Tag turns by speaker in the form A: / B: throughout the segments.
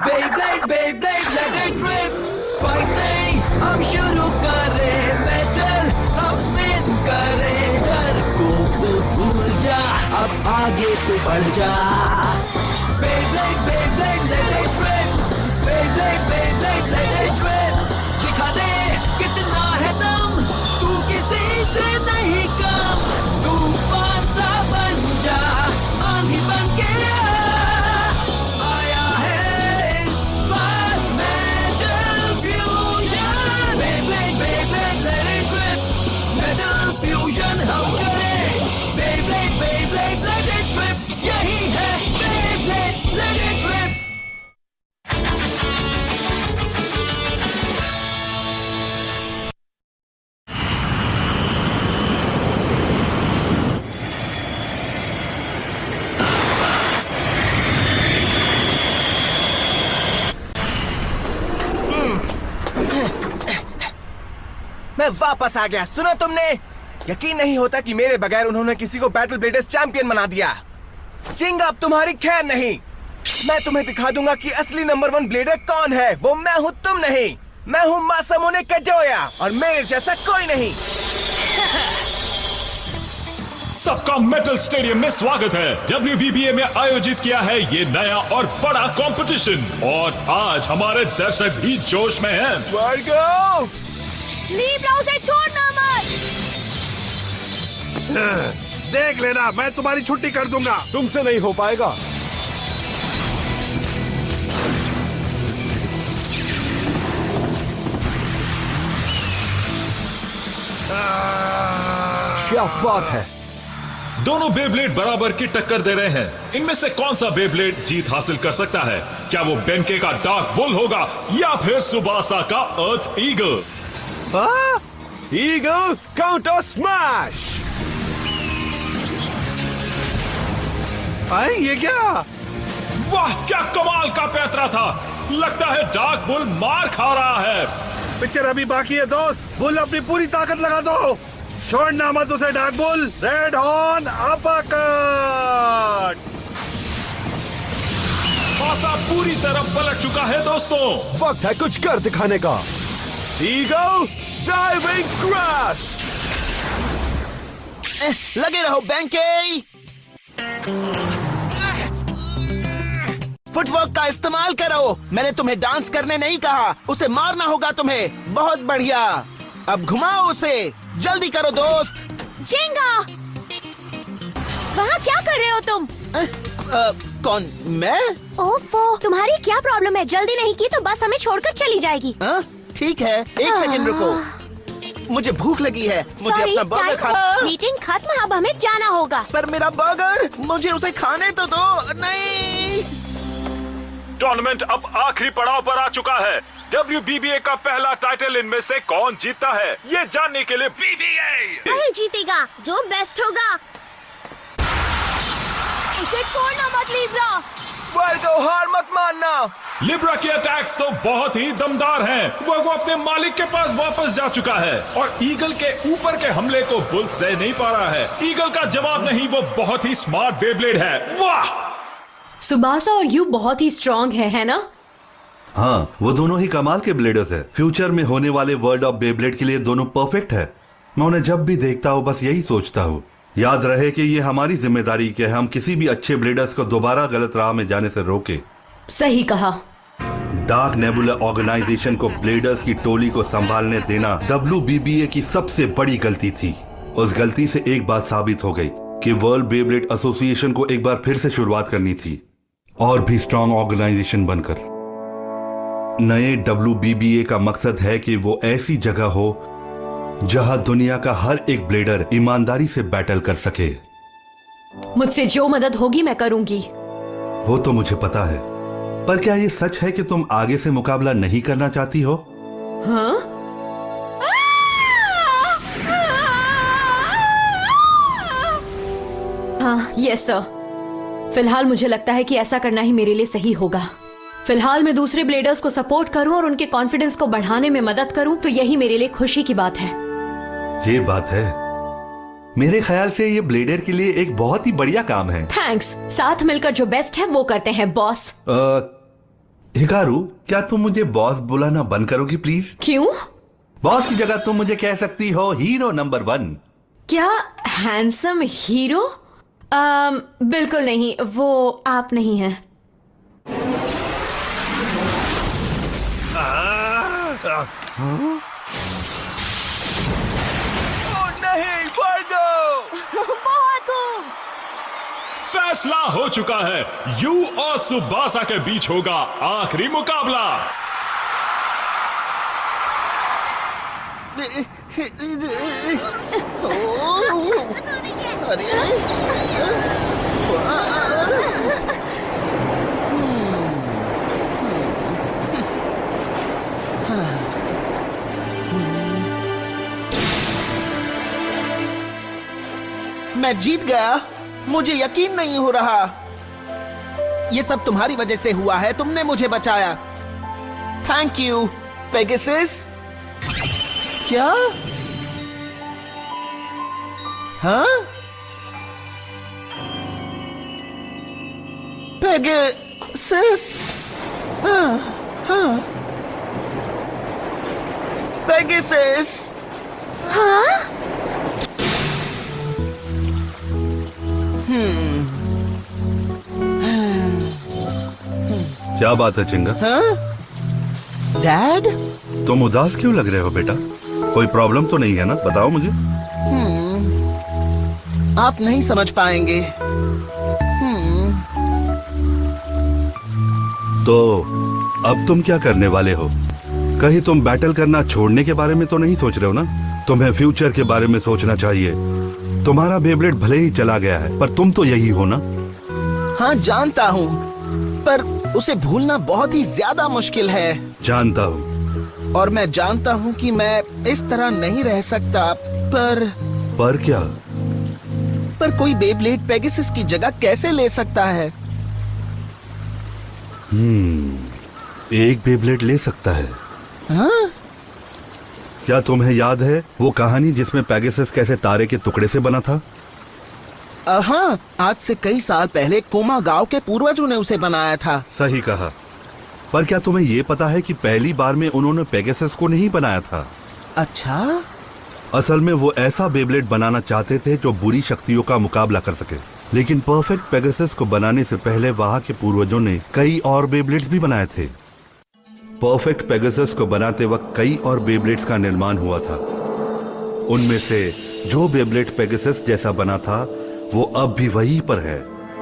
A: Beyblade, Beyblade, let it rip. Fighting, हम शुरू करें metal, हम spin करें डर को तो भूल जा, अब आगे तो बढ़ जा. Beyblade, Beyblade, let it rip. Beyblade, Beyblade, let it rip. दिखा दे कितना है दम, तू किसी से नहीं कम. तूफान सा बन जा, आंधी बन के आया है इस बार metal fusion. Beyblade, Beyblade, let it rip. Metal fusion हम करें. Beyblade, Beyblade, let it rip. यही है Beyblade, let it rip.
B: मैं वापस आ गया. सुनो तुमने, यकीन नहीं होता कि मेरे बगैर उन्होंने किसी को बैटल ब्लेडर्स चैंपियन बना दिया. चिंग अब तुम्हारी खैर नहीं. मैं तुम्हें दिखा दूंगा कि असली नंबर 1 ब्लेडर कौन है. वो मैं हूँ, तुम नहीं. मैं हूँ मासामुने काजोया और मेरे जैसा कोई नहीं.
C: सबका मेटल स्टेडियम में स्वागत है. WBBA में आयोजित किया है ये नया और बड़ा कंपटीशन और आज हमारे दर्शक भी जोश में हैं.
B: वर्गो
D: लीब्रा उसे छोड़ना मत.
E: देख लेना, मैं तुम्हारी छुट्टी कर दूंगा.
F: तुमसे नहीं हो पाएगा. क्या बात है.
C: दोनों बेब्लेड बराबर की टक्कर दे रहे हैं. इनमें से कौन सा बेब्लेड जीत हासिल कर सकता है? क्या वो बेनके का डार्क बुल होगा या फिर सुबासा का अर्थ ईगल?
F: Eagle counter smash.
E: ये क्या?
C: वाह, क्या कमाल का पैतरा था. लगता है डार्क बुल मार खा रहा है.
E: पिक्चर अभी बाकी है दोस्त. बुल अपनी पूरी ताकत लगा दो. छोड़ना मत उसे dark bull. Red horn uppercut.
C: पासा पूरी तरफ पलट चुका है दोस्तों.
F: वक्त है कुछ कर दिखाने का. Eagle diving crash.
B: लगे रहो बेंके. फुटवर्क का इस्तेमाल करो. मैंने तुम्हें डांस करने नहीं कहा. उसे मारना होगा तुम्हें. बहुत बढ़िया. अब घुमाओ उसे. जल्दी करो दोस्त.
D: चिंगा, वहाँ क्या कर रहे हो तुम?
B: कौन? मैं?
D: ओफो, तुम्हारी क्या प्रॉब्लम है? जल्दी नहीं की तो बस हमें छोड़कर चली जाएगी.
B: ठीक है, एक सेकंड रुको. मुझे भूख लगी है. मुझे
D: सॉरी,
B: अपना बर्गर खाना.
D: मीटिंग खत्म. अब हमें जाना होगा.
B: पर मेरा बर्गर, मुझे उसे खाने तो दो. नहीं.
C: टूर्नामेंट अब आखिरी पड़ाव पर आ चुका है. WBBA का पहला टाइटल इनमें से कौन जीतता है, ये जानने के लिए
D: वही जीतेगा जो बेस्ट होगा. इसे छोड़ना मत लीब्रा.
B: वर्गो, हार मत मानना.
C: लिब्रा के अटैक्स तो बहुत ही दमदार हैं. वो अपने मालिक के पास वापस जा चुका है और ईगल के ऊपर के हमले को बुल सह नहीं पा रहा है. ईगल का जवाब नहीं, वो बहुत ही स्मार्ट बेब्लेड है. वाह,
G: सुबासा और यू बहुत ही स्ट्रॉन्ग है ना?
H: हाँ, वो दोनों ही कमाल के ब्लेडर्स है. फ्यूचर में होने वाले वर्ल्ड ऑफ बेब्लेड के लिए दोनों परफेक्ट है. मैं उन्हें जब भी देखता हूँ बस यही सोचता हूँ. याद रहे कि ये हमारी जिम्मेदारी कि हम किसी भी अच्छे ब्लेडर्स को दोबारा गलत राह में जाने से रोके.
G: सही कहा.
H: डार्क नेबुला ऑर्गेनाइजेशन को ब्लेडर्स की टोली को संभालने देना WBBA की सबसे बड़ी गलती थी. उस गलती से एक बात साबित हो गई कि वर्ल्ड बेब्लेड एसोसिएशन को एक बार फिर से शुरुआत करनी थी और भी स्ट्रॉन्ग ऑर्गेनाइजेशन बनकर. नए WBBA का मकसद है कि वो ऐसी जगह हो जहां दुनिया का हर एक ब्लेडर ईमानदारी से बैटल कर सके.
G: मुझसे जो मदद होगी मैं करूंगी.
H: वो तो मुझे पता है, पर क्या ये सच है कि तुम आगे से मुकाबला नहीं करना चाहती हो?
G: हाँ? हाँ, यस सर. फिलहाल मुझे लगता है कि ऐसा करना ही मेरे लिए सही होगा. फिलहाल मैं दूसरे ब्लेडर्स को सपोर्ट करूं और उनके कॉन्फिडेंस को बढ़ाने में मदद करूं तो यही मेरे लिए खुशी की बात है.
H: ये बात है. मेरे ख्याल से ये ब्लेडर के लिए एक बहुत ही बढ़िया काम है.
G: थैंक्स. साथ मिलकर जो बेस्ट है वो करते हैं बॉस.
H: हिकारू, क्या तुम मुझे बॉस बुलाना बंद करोगी प्लीज?
G: क्यों?
H: बॉस की जगह तुम मुझे कह सकती हो हीरो नंबर 1।
G: क्या हैंडसम हीरो? बिल्कुल नहीं, वो आप नहीं हैं।
B: ओ नहीं, वर्गो!
D: बहुत खूब।
C: फैसला हो चुका है, यू और सुबासा के बीच होगा आखिरी मुकाबला।
I: मैं जीत गया। मुझे यकीन नहीं हो रहा। ये सब तुम्हारी वजह से हुआ है, तुमने मुझे बचाया। Thank you Pegasus. क्या? हाँ? पेगासस? हाँ, हाँ। पेगासस?
D: हाँ?
H: क्या बात है चिंगा?
I: हाँ? डैड?
H: तुम उदास क्यों लग रहे हो बेटा? कोई प्रॉब्लम तो नहीं है ना? बताओ मुझे।
I: आप नहीं समझ पाएंगे।
H: तो अब तुम क्या करने वाले हो? कहीं तुम बैटल करना छोड़ने के बारे में तो नहीं सोच रहे हो ना? तुम्हें फ्यूचर के बारे में सोचना चाहिए। तुम्हारा बेब्लेड भले ही चला गया है, पर तुम तो यही हो ना?
I: हाँ जानता हूँ, पर उसे भूलना बहुत ही ज्यादा मुश्किल है।
H: जानता हूँ।
I: और मैं जानता हूँ कि मैं इस तरह नहीं रह सकता, पर
H: क्या?
I: पर कोई बेब्लेड पेगासस की जगह कैसे ले सकता है?
H: एक बेब्लेड ले सकता है।
I: हाँ?
H: क्या तुम्हें याद है वो कहानी जिसमें पेगासस कैसे तारे के टुकड़े से बना था?
I: हाँ, आज से कई साल पहले कोमा गांव के पूर्वजों ने उसे बनाया था।
H: सही कहा। पर क्या तुम्हें ये पता है कि पहली बार में उन्होंने पेगासस को नहीं बनाया था?
I: अच्छा?
H: असल में वो ऐसा बेब्लेड बनाना चाहते थे जो बुरी शक्तियों का मुकाबला कर सके। लेकिन परफेक्ट पेगासस को बनाने से पहले वहां के पूर्वजों ने कई और बेब्लेड्स भी बनाए थे। परफेक्ट पेगासस को बनाते वक्त कई और बेब्लेड्स का निर्माण हुआ था। उनमें से जो बेब्लेड पेगासस जैसा बना था वो अब भी वहीं पर है,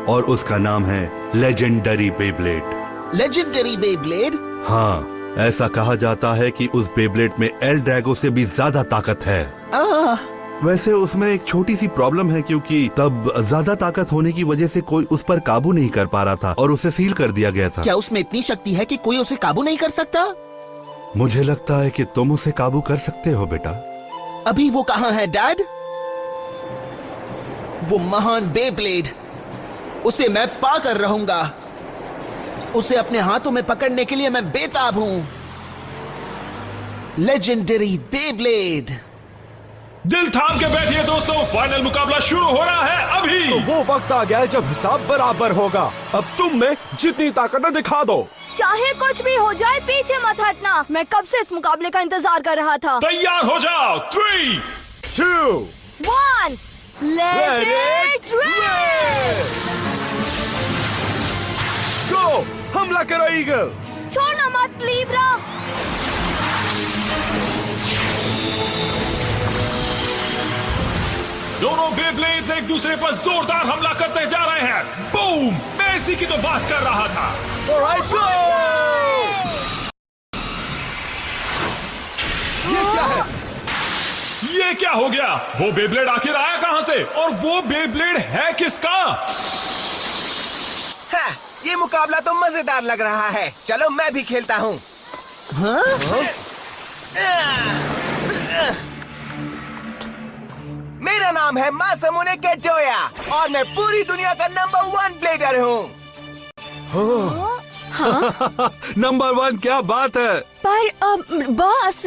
H: और उसका नाम है लेजेंडरी बेब्लेड।
I: Legendary Beyblade?
H: हाँ, ऐसा कहा जाता है कि उस बेब्लेड में एल ड्रैगो से भी ज्यादा ताकत है। वैसे उसमें एक छोटी सी प्रॉब्लम है, क्योंकि तब ज्यादा ताकत होने की वजह से कोई उस पर काबू नहीं कर पा रहा था और उसे सील कर दिया गया था।
I: क्या उसमें इतनी शक्ति है कि कोई उसे काबू नहीं कर सकता?
H: मुझे लगता है कि तुम उसे काबू कर सकते हो बेटा।
I: अभी वो कहाँ है डैड? वो महान बेब्लेड, उसे मैं पा कर रहूंगा। उसे अपने हाथों में पकड़ने के लिए मैं बेताब हूं। Legendary Beyblade.
C: दिल थाम के बैठिए दोस्तों, फाइनल मुकाबला शुरू हो रहा है अभी।
F: तो वो वक्त आ गया है जब हिसाब बराबर होगा। अब तुम में जितनी ताकत है दिखा दो।
D: चाहे कुछ भी हो जाए, पीछे मत हटना। मैं कब से इस मुकाबले का इंतजार कर रहा था।
C: तैयार हो जाओ। 3,
F: 2,
D: 1, लेट इट रेन।
F: गो! हमला करो ईगल।
D: छोड़ना मत लीब्रा।
C: दोनों बेब्लेड्स एक दूसरे पर जोरदार हमला करते जा रहे हैं। बूम! मैं इसी की तो बात कर रहा था।
F: ये क्या है?
C: ये क्या हो गया? वो बेब्लेड आखिर आया कहां से? और वो बेब्लेड है किसका?
B: हाँ, ये मुकाबला तो मजेदार लग रहा है। चलो मैं भी खेलता हूँ। मेरा नाम है मासामुने केटोया और मैं पूरी दुनिया का नंबर 1 ब्लेडर हूँ।
H: नंबर 1, क्या बात है?
G: पर बॉस,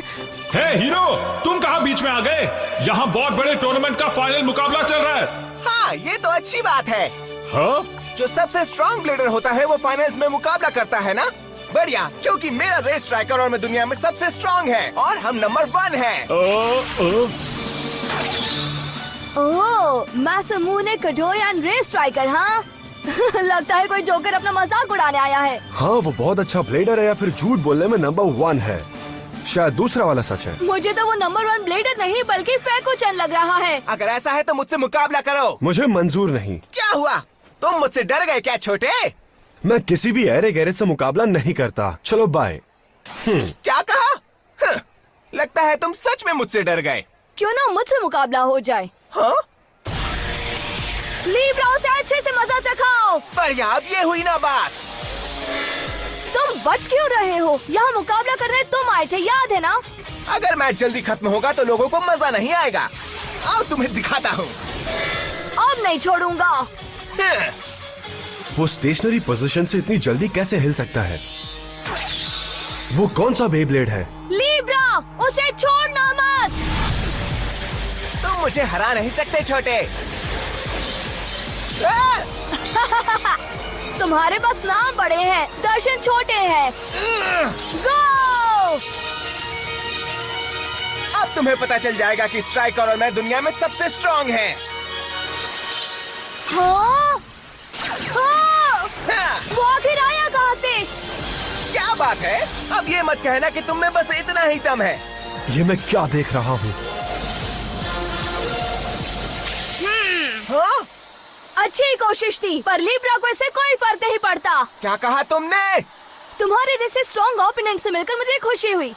C: हे हीरो, तुम कहां बीच में आ गए? यहाँ बहुत बड़े टूर्नामेंट का फाइनल मुकाबला चल रहा है।
B: हाँ, ये तो अच्छी बात है।
C: हाँ?
B: जो सबसे स्ट्रॉन्ग ब्लेडर होता है वो फाइनल्स में मुकाबला करता है ना? बढ़िया, क्योंकि मेरा रेस ट्रैकर और मैं दुनिया में सबसे स्ट्रांग है और हम नंबर 1 हैं।
D: ओह, मासूमुने कड़ोयान रेस स्ट्राइकर, हाँ? लगता है कोई जोकर अपना मजाक उड़ाने आया है।
F: हाँ, वो बहुत अच्छा ब्लेडर है या फिर झूठ बोलने में नंबर 1 है। शायद दूसरा वाला सच है।
D: मुझे तो वो नंबर 1 ब्लेडर नहीं बल्कि फेकुचन लग रहा है।
B: अगर ऐसा है तो मुझसे मुकाबला करो।
F: मुझे मंजूर नहीं।
B: क्या हुआ? तुम मुझसे डर गए क्या छोटे?
F: मैं किसी भी ऐरे गहरे से मुकाबला नहीं करता। चलो बाय।
B: क्या कहा? लगता है तुम सच में मुझसे डर गए।
D: क्यों ना मुझसे मुकाबला हो जाए?
B: हाँ?
D: लीब्रा से अच्छे से मजा चखाओ।
B: बढ़िया, अब ये हुई ना बात।
D: तुम बच क्यों रहे हो? यहाँ मुकाबला करने तुम आए थे, याद है ना?
B: अगर मैच जल्दी खत्म होगा तो लोगों को मजा नहीं आएगा। आओ तुम्हें दिखाता हूँ।
D: अब नहीं छोड़ूंगा।
F: वो स्टेशनरी पोजीशन से इतनी जल्दी कैसे हिल सकता है? वो कौन सा बेब्लेड है?
D: लीब्रा, उसे छोड़ना मत।
B: तुम मुझे हरा नहीं सकते छोटे।
D: तुम्हारे पास नाम बड़े हैं, दर्शन छोटे हैं। गो!
B: अब तुम्हें पता चल जाएगा कि स्ट्राइकर और मैं दुनिया में सबसे स्ट्रांग हैं।
D: हाँ? हाँ!
B: हाँ,
D: वो आखिर आया कहाँ से?
B: क्या बात है? अब ये मत कहना कि तुम में बस इतना ही दम है।
F: ये मैं क्या देख रहा हूँ?
B: हाँ?
D: अच्छी कोशिश थी, पर लीब्रा को इससे कोई फर्क नहीं पड़ता।
B: क्या कहा तुमने?
D: तुम्हारे जैसे स्ट्रॉन्ग ओपोनेंट से मिलकर मुझे खुशी हुई,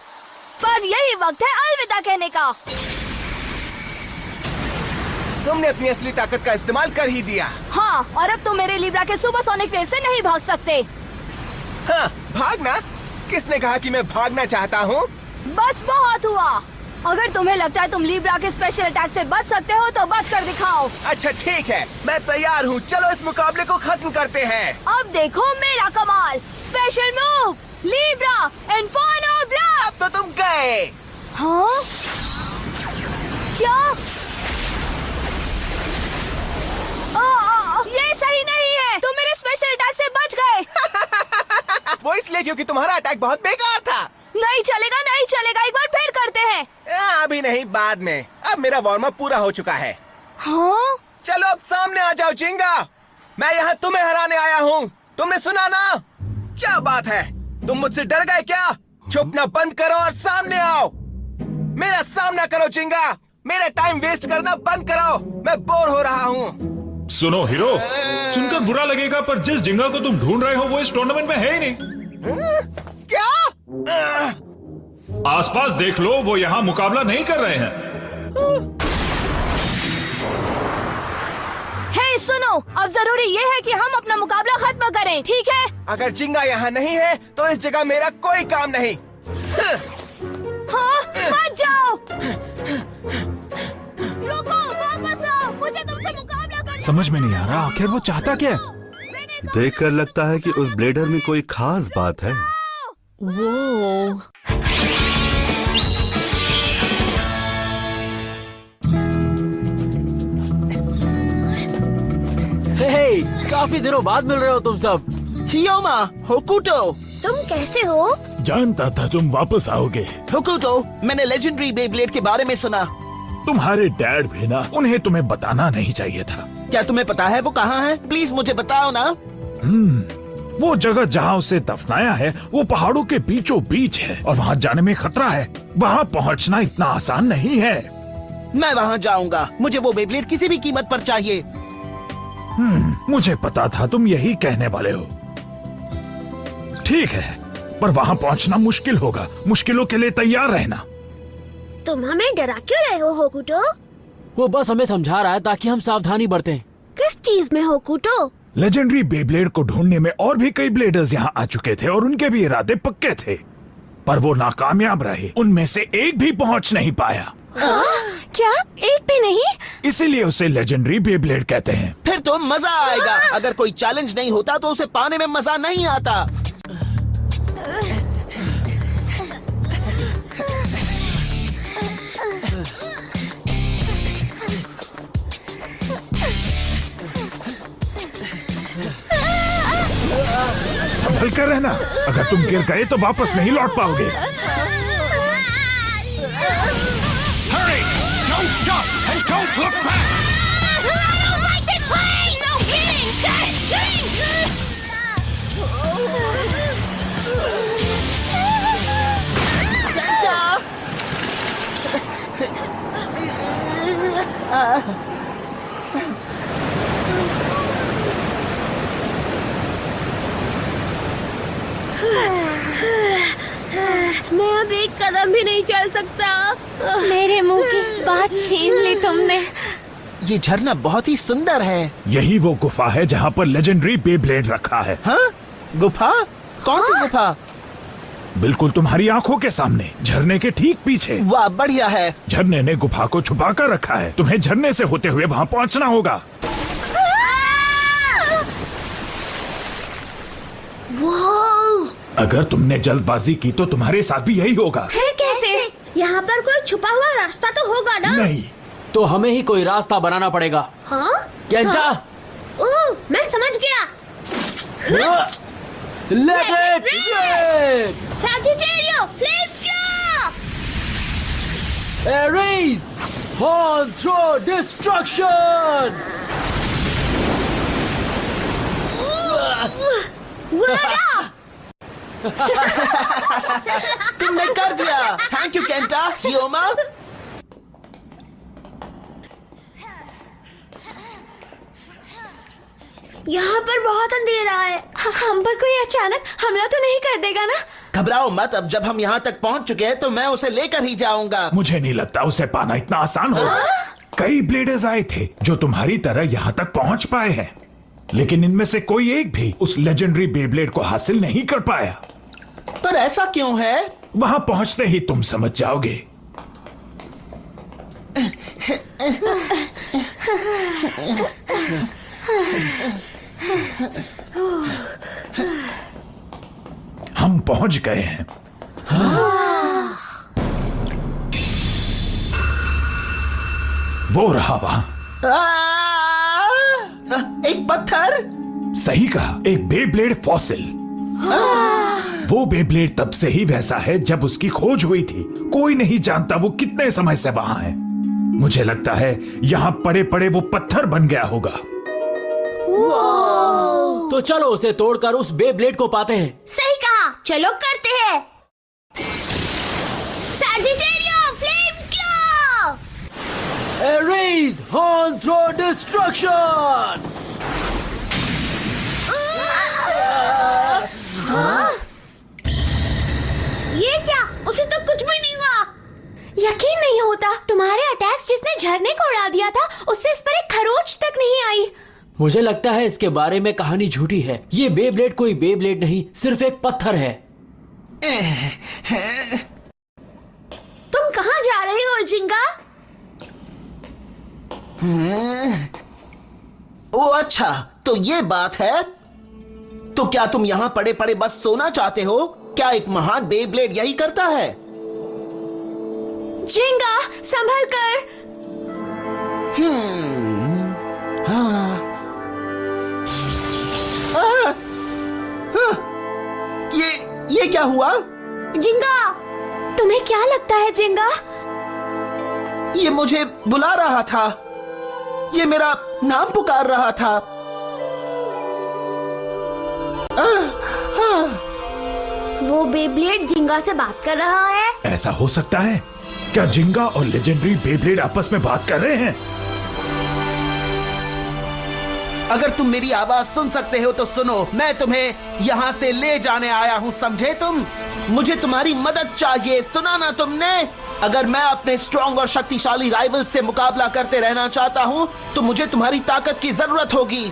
D: पर यही वक्त है अलविदा कहने का।
B: तुमने अपनी असली ताकत का इस्तेमाल कर ही दिया।
D: हाँ, और अब तुम मेरे लीब्रा के सुपरसोनिक वेव से नहीं भाग सकते।
B: हाँ, भागना? किसने कहा कि मैं भागना चाहता हूँ?
D: बस बहुत हुआ। अगर तुम्हें लगता है तुम लीब्रा के स्पेशल अटैक से बच सकते हो तो बच कर दिखाओ।
B: अच्छा ठीक है, मैं तैयार हूँ। चलो इस मुकाबले को खत्म करते हैं।
D: अब देखो मेरा कमाल, special move, Libra inferno blast.
B: अब तो तुम गए।
D: हाँ? क्या? ये सही नहीं है। तुम मेरे स्पेशल अटैक से बच गए।
B: वो इसलिए क्योंकि तुम्हारा अटैक बहुत बेकार था।
D: नहीं चलेगा, नहीं चलेगा, एक बार फिर करते हैं।
B: अभी नहीं, बाद में। अब मेरा वार्म अप पूरा हो चुका है।
D: हाँ?
B: चलो अब सामने आ जाओ चिंगा। मैं यहाँ तुम्हें हराने आया हूँ। तुमने सुना ना? क्या बात है? तुम मुझसे डर गए क्या? छुपना बंद करो और सामने आओ। मेरा सामना करो चिंगा। मेरा टाइम वेस्ट करना बंद करो। मैं बोर हो रहा हूँ।
C: सुनो हीरो, सुनकर बुरा लगेगा पर जिस जिंगा को तुम ढूंढ रहे हो वो इस टूर्नामेंट में है ही नहीं।
B: क्या?
C: आसपास देख लो, वो यहाँ मुकाबला नहीं कर रहे हैं।
D: हे सुनो, अब जरूरी ये है कि हम अपना मुकाबला खत्म करें, ठीक है?
B: अगर चिंगा यहाँ नहीं है तो इस जगह मेरा कोई काम नहीं।
D: हाँ, मत जाओ। रुको, वापस आओ। मुझे तुमसे मुकाबला करना।
C: समझ में नहीं आ रहा आखिर वो चाहता क्या है?
H: देखकर लगता है कि उस ब्लेडर में कोई खास बात है।
G: वो
J: हे, काफी दिनों बाद मिल रहे हो तुम सब।
I: हियोमा, होकुटो।
D: तुम कैसे हो?
C: जानता था तुम वापस आओगे।
I: होकुटो, मैंने लेजेंडरी बेब्लेड के बारे में सुना।
C: तुम्हारे डैड भी ना, उन्हें तुम्हें बताना नहीं चाहिए था।
I: क्या तुम्हें पता है वो कहाँ है? प्लीज मुझे बताओ ना।
C: वो जगह जहाँ उसे दफनाया है वो पहाड़ों के बीचों बीच है और वहाँ जाने में खतरा है। वहाँ पहुँचना इतना आसान नहीं है।
I: मैं वहाँ जाऊंगा। मुझे वो बेब्लेड किसी भी कीमत पर चाहिए।
C: मुझे पता था तुम यही कहने वाले हो। ठीक है, पर वहाँ पहुँचना मुश्किल होगा। मुश्किलों के लिए तैयार रहना।
D: तुम हमें डरा क्यों रहे हो होकुटो?
J: वो बस हमें समझा रहा है ताकि हम सावधानी बरतें।
D: किस चीज में होकुटो?
C: लेजेंडरी बेब्लेड को ढूंढने में और भी कई ब्लेडर्स यहाँ आ चुके थे और उनके भी इरादे पक्के थे, पर वो नाकामयाब रहे। उनमें से एक भी पहुँच नहीं पाया।
D: क्या? एक भी नहीं?
C: इसीलिए उसे लेजेंडरी बेब्लेड कहते हैं।
I: फिर तो मजा आएगा। अगर कोई चैलेंज नहीं होता तो उसे पाने में मजा नहीं आता।
C: संभल कर रहना। अगर तुम गिर गए तो वापस नहीं लौट पाओगे।
A: Hurry! Don't stop and don't look back! I don't like this plane! No kidding! God, it stinks!
D: मैं अब एक कदम भी नहीं चल सकता।
G: मेरे मुंह की बात छीन ली तुमने।
I: ये झरना बहुत ही सुंदर है।
C: यही वो गुफा है जहाँ पर लेजेंडरी बेब्लेड रखा है।
I: हाँ? गुफा? कौन सी गुफा?
C: बिल्कुल तुम्हारी आंखों के सामने, झरने के ठीक पीछे।
I: वाह, बढ़िया है।
C: झरने ने गुफा को छुपा कर रखा है। तुम्हें झरने से होते हुए वहाँ पहुँचना होगा। अगर तुमने जल्दबाजी की तो तुम्हारे साथ भी यही होगा।
D: फिर कैसे? यहाँ पर कोई छुपा हुआ रास्ता तो होगा ना?
C: नहीं।
J: तो हमें ही कोई रास्ता बनाना पड़ेगा।
D: हाँ?
J: केंटा?
D: ओह, मैं समझ गया।
J: Let it rip!
D: Sagittario, flame claw!
J: Ares, horn throw destruction!
I: तुमने कर दिया। Thank you Kenta, Hyoma.
D: यहाँ पर बहुत अंधेरा है।
G: हम पर कोई अचानक हमला तो नहीं कर देगा ना?
I: घबराओ मत, अब जब हम यहाँ तक पहुँच चुके हैं तो मैं उसे लेकर ही जाऊंगा।
C: मुझे नहीं लगता उसे पाना इतना आसान होगा। कई ब्लेडर्स आए थे जो तुम्हारी तरह यहाँ तक पहुँच पाए हैं, लेकिन इनमें से कोई एक भी उस लेजेंडरी बेब्लेड को हासिल नहीं कर पाया।
I: पर ऐसा क्यों है?
C: वहां पहुंचते ही तुम समझ जाओगे। हम पहुंच गए हैं। वो रहा वहां।
I: एक पत्थर?
C: सही कहा, एक बेब्लेड फॉसिल। वो बेब्लेड तब से ही वैसा है जब उसकी खोज हुई थी। कोई नहीं जानता वो कितने समय से वहां है। मुझे लगता है यहाँ पड़े पड़े वो पत्थर बन गया होगा।
J: तो चलो उसे तोड़कर उस बेब्लेड को पाते हैं।
D: सही कहा, चलो करते हैं। Sagittario, flame claw!
J: Ares, horn throw destruction!
D: हाँ? ये क्या? उसे तो कुछ भी नहीं हुआ।
G: यकीन नहीं होता, तुम्हारे अटैक्स जिसने झरने को उड़ा दिया था उससे इस पर एक खरोच तक नहीं आई।
J: मुझे लगता है इसके बारे में कहानी झूठी है। ये बेब्लेड कोई बेब्लेड नहीं, सिर्फ एक पत्थर है।
D: तुम कहाँ जा रहे हो जिंगा?
I: ओ अच्छा, तो ये बात है। तो क्या तुम यहाँ पड़े पड़े बस सोना चाहते हो? क्या एक महान बेब्लेड यही करता है?
G: जिंगा, संभल कर।
I: ये क्या हुआ?
D: जिंगा,
G: तुम्हें क्या लगता है जिंगा?
I: ये मुझे बुला रहा था। ये मेरा नाम पुकार रहा था।
D: वो बेब्लेड जिंगा से बात कर रहा है।
C: ऐसा हो सकता है? क्या जिंगा और लेजेंडरी बेब्लेड आपस में बात कर रहे हैं?
I: अगर तुम मेरी आवाज सुन सकते हो तो सुनो। मैं तुम्हें यहाँ से ले जाने आया हूँ, समझे तुम? मुझे तुम्हारी मदद चाहिए, सुना ना तुमने? अगर मैं अपने स्ट्रॉन्ग और शक्तिशाली राइवल से मुकाबला करते रहना चाहता हूँ तो मुझे तुम्हारी ताकत की जरूरत होगी।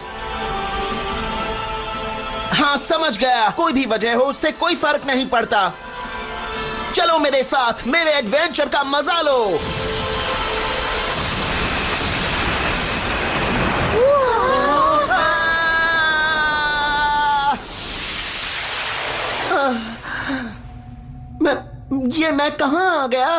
I: हाँ, समझ गया। कोई भी वजह हो, उससे कोई फर्क नहीं पड़ता। चलो मेरे साथ, मेरे एडवेंचर का मजा लो। मैं कहाँ आ गया?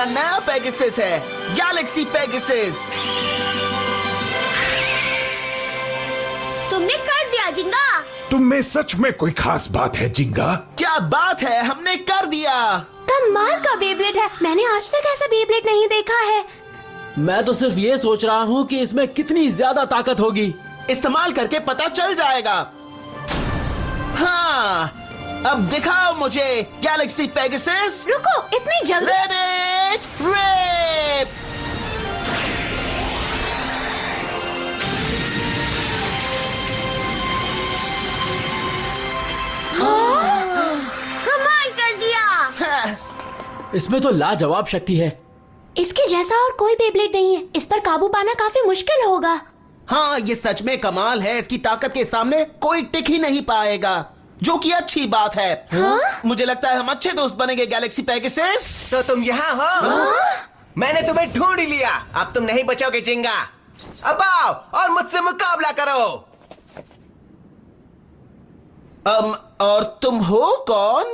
I: हमारा नया पेगासस है, गैलेक्सी पेगासस।
D: तुमने कर दिया जिंगा।
C: तुम में सच में कोई खास बात है जिंगा?
I: क्या बात है, हमने कर दिया।
D: कमाल का बेब्लेड है, मैंने आज तक ऐसा बेब्लेड नहीं देखा है।
J: मैं तो सिर्फ ये सोच रहा हूँ कि इसमें कितनी ज्यादा ताकत होगी।
I: इस्तेमाल करके पता चल जाएगा। हाँ, अब दिखाओ मुझे गैलेक्सी पेगासस।
D: रुको, इतनी जल्दी?
I: Let it rip!
D: कमाल कर दिया।
J: इसमें तो लाजवाब शक्ति है।
D: इसके जैसा और कोई बेब्लेड नहीं है, इस पर काबू पाना काफी मुश्किल होगा।
I: हाँ, ये सच में कमाल है। इसकी ताकत के सामने कोई टिक ही नहीं पाएगा, जो कि अच्छी बात है। मुझे लगता है हम अच्छे दोस्त बनेंगे गैलेक्सी पेगासस।
B: तो तुम यहाँ हो? मैंने तुम्हें ढूंढ ही लिया। अब तुम नहीं बचोगे चिंगा। अब आओ और मुझसे मुकाबला करो।
I: और तुम हो कौन?